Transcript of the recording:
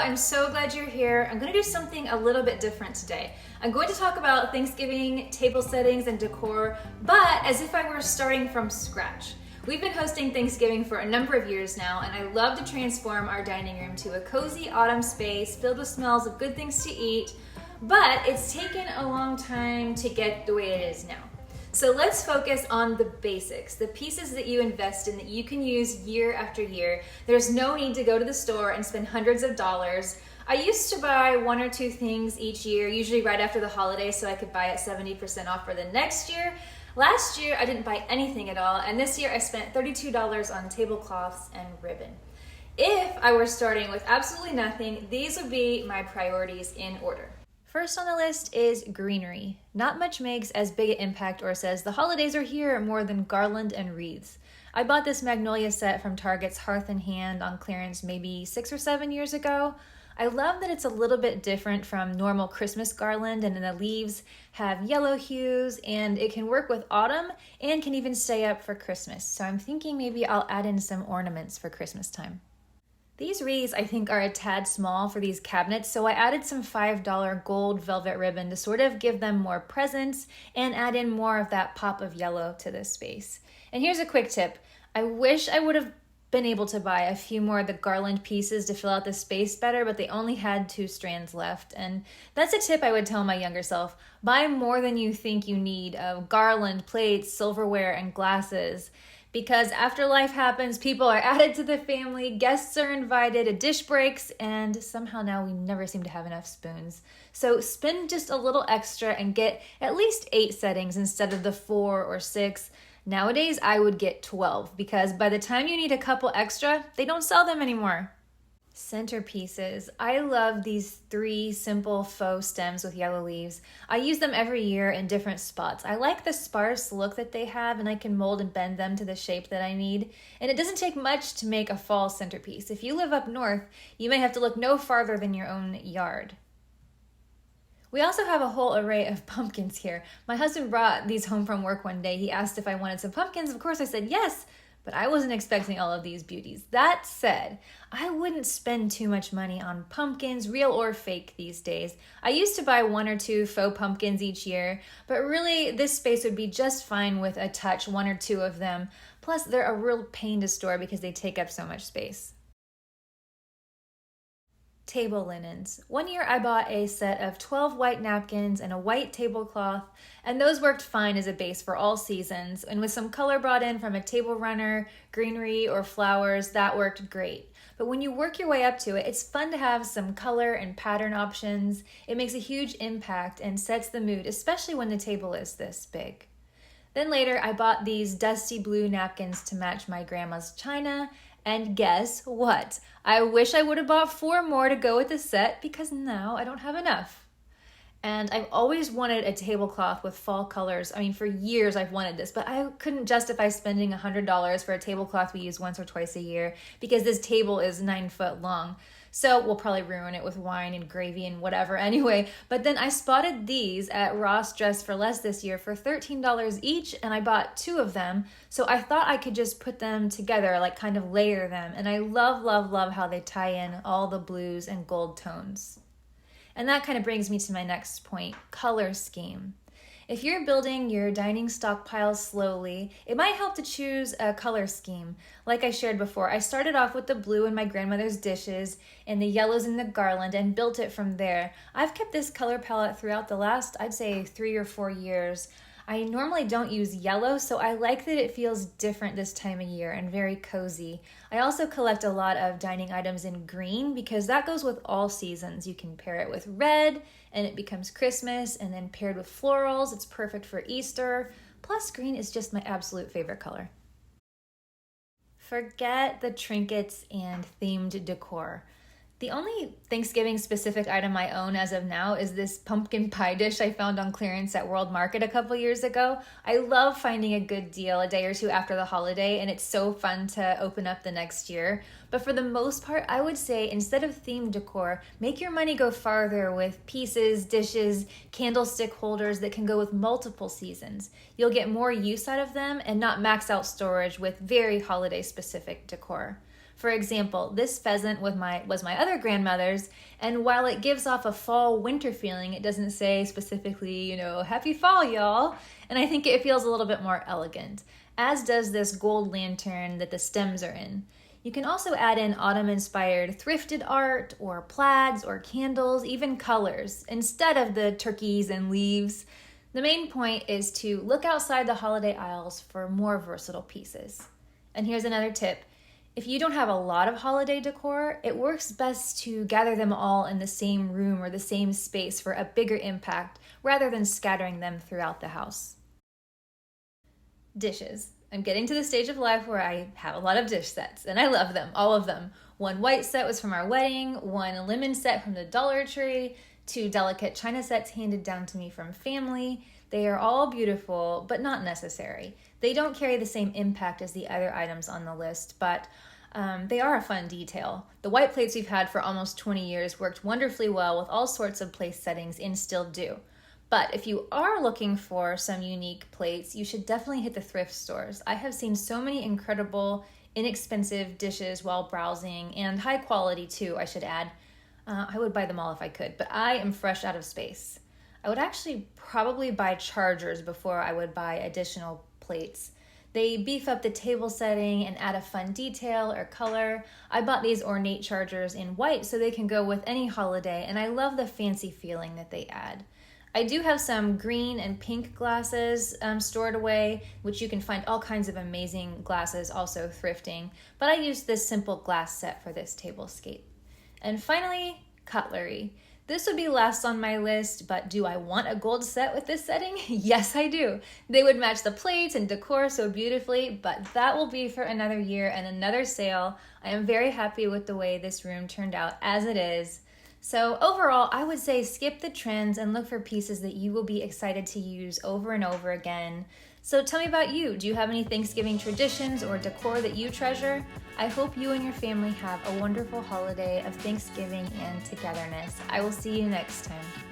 I'm so glad you're here. I'm gonna do something a little bit different today. I'm going to talk about Thanksgiving table settings and decor, but as if I were starting from scratch. We've been hosting Thanksgiving for a number of years now, and I love to transform our dining room to a cozy autumn space filled with smells of good things to eat, but it's taken a long time to get the way it is now. So let's focus on the basics, the pieces that you invest in that you can use year after year. There's no need to go to the store and spend hundreds of dollars. I used to buy one or two things each year, usually right after the holidays, so I could buy it 70% off for the next year. Last year, I didn't buy anything at all, and this year I spent $32 on tablecloths and ribbon. If I were starting with absolutely nothing, these would be my priorities in order. First on the list is Greenery. Not much makes as big an impact or says the holidays are here more than garland and wreaths. I bought this magnolia set from Target's Hearth and Hand on clearance maybe 6 or 7 years ago. I love that it's a little bit different from normal Christmas garland, and then the leaves have yellow hues, and it can work with autumn and can even stay up for Christmas. So I'm thinking maybe I'll add in some ornaments for Christmas time. These wreaths I think are a tad small for these cabinets, so I added some $5 gold velvet ribbon to sort of give them more presence and add in more of that pop of yellow to this space. And here's a quick tip. I wish I would have been able to buy a few more of the garland pieces to fill out the space better, but they only had 2 strands left. And that's a tip I would tell my younger self. Buy more than you think you need of garland, plates, silverware, and glasses. Because after life happens, people are added to the family, guests are invited, a dish breaks, and somehow now we never seem to have enough spoons. So spend just a little extra and get at least 8 settings instead of the 4 or 6. Nowadays, I would get 12 because by the time you need a couple extra, they don't sell them anymore. Centerpieces. I love these 3 simple faux stems with yellow leaves. I use them every year in different spots. I like the sparse look that they have, and I can mold and bend them to the shape that I need. And it doesn't take much to make a fall centerpiece. If you live up north, you may have to look no farther than your own yard. We also have a whole array of pumpkins here. My husband brought these home from work one day. He asked if I wanted some pumpkins. Of course I said yes, but I wasn't expecting all of these beauties. That said, I wouldn't spend too much money on pumpkins, real or fake these days. I used to buy 1 or 2 faux pumpkins each year, but really this space would be just fine with a touch, 1 or 2 of them. Plus, they're a real pain to store because they take up so much space. Table linens. One year I bought a set of 12 white napkins and a white tablecloth, and those worked fine as a base for all seasons. And with some color brought in from a table runner, greenery, or flowers, that worked great. But when you work your way up to it, it's fun to have some color and pattern options. It makes a huge impact and sets the mood, especially when the table is this big. Then later I bought these dusty blue napkins to match my grandma's china. And guess what? I wish I would have bought 4 more to go with the set because now I don't have enough. And I've always wanted a tablecloth with fall colors. I mean, for years I've wanted this, but I couldn't justify spending $100 for a tablecloth we use once or twice a year because this table is 9 foot long. So we'll probably ruin it with wine and gravy and whatever anyway. But then I spotted these at Ross Dress for Less this year for $13 each, and I bought 2 of them. So I thought I could just put them together, like kind of layer them. And I love, love, love how they tie in all the blues and gold tones. And that kind of brings me to my next point, color scheme. If you're building your dining stockpile slowly, it might help to choose a color scheme. Like I shared before, I started off with the blue in my grandmother's dishes and the yellows in the garland and built it from there. I've kept this color palette throughout the last, I'd say 3 or 4 years. I normally don't use yellow, so I like that it feels different this time of year and very cozy. I also collect a lot of dining items in green because that goes with all seasons. You can pair it with red and it becomes Christmas, and then paired with florals, it's perfect for Easter. Plus, green is just my absolute favorite color. Forget the trinkets and themed decor. The only Thanksgiving specific item I own as of now is this pumpkin pie dish I found on clearance at World Market a couple years ago. I love finding a good deal a day or 2 after the holiday, and it's so fun to open up the next year. But for the most part, I would say instead of themed decor, make your money go farther with pieces, dishes, candlestick holders that can go with multiple seasons. You'll get more use out of them and not max out storage with very holiday specific decor. For example, this pheasant was my other grandmother's, and while it gives off a fall winter feeling, it doesn't say specifically, happy fall, y'all. And I think it feels a little bit more elegant, as does this gold lantern that the stems are in. You can also add in autumn-inspired thrifted art or plaids or candles, even colors, instead of the turkeys and leaves. The main point is to look outside the holiday aisles for more versatile pieces. And here's another tip. If you don't have a lot of holiday decor, it works best to gather them all in the same room or the same space for a bigger impact rather than scattering them throughout the house. Dishes. I'm getting to the stage of life where I have a lot of dish sets, and I love them, all of them. One white set was from our wedding, one lemon set from the Dollar Tree, 2 delicate china sets handed down to me from family. They are all beautiful, but not necessary. They don't carry the same impact as the other items on the list, but they are a fun detail. The white plates we've had for almost 20 years worked wonderfully well with all sorts of place settings and still do. But if you are looking for some unique plates, you should definitely hit the thrift stores. I have seen so many incredible, inexpensive dishes while browsing, and high quality too, I should add. I would buy them all if I could, but I am fresh out of space. I would actually probably buy chargers before I would buy additional plates. They beef up the table setting and add a fun detail or color. I bought these ornate chargers in white so they can go with any holiday, and I love the fancy feeling that they add. I do have some green and pink glasses stored away, which you can find all kinds of amazing glasses also thrifting, but I used this simple glass set for this tablescape. And finally, cutlery. This would be last on my list, but do I want a gold set with this setting? Yes, I do. They would match the plates and decor so beautifully, but that will be for another year and another sale. I am very happy with the way this room turned out as it is. So overall, I would say skip the trends and look for pieces that you will be excited to use over and over again. So tell me about you. Do you have any Thanksgiving traditions or decor that you treasure? I hope you and your family have a wonderful holiday of Thanksgiving and togetherness. I will see you next time.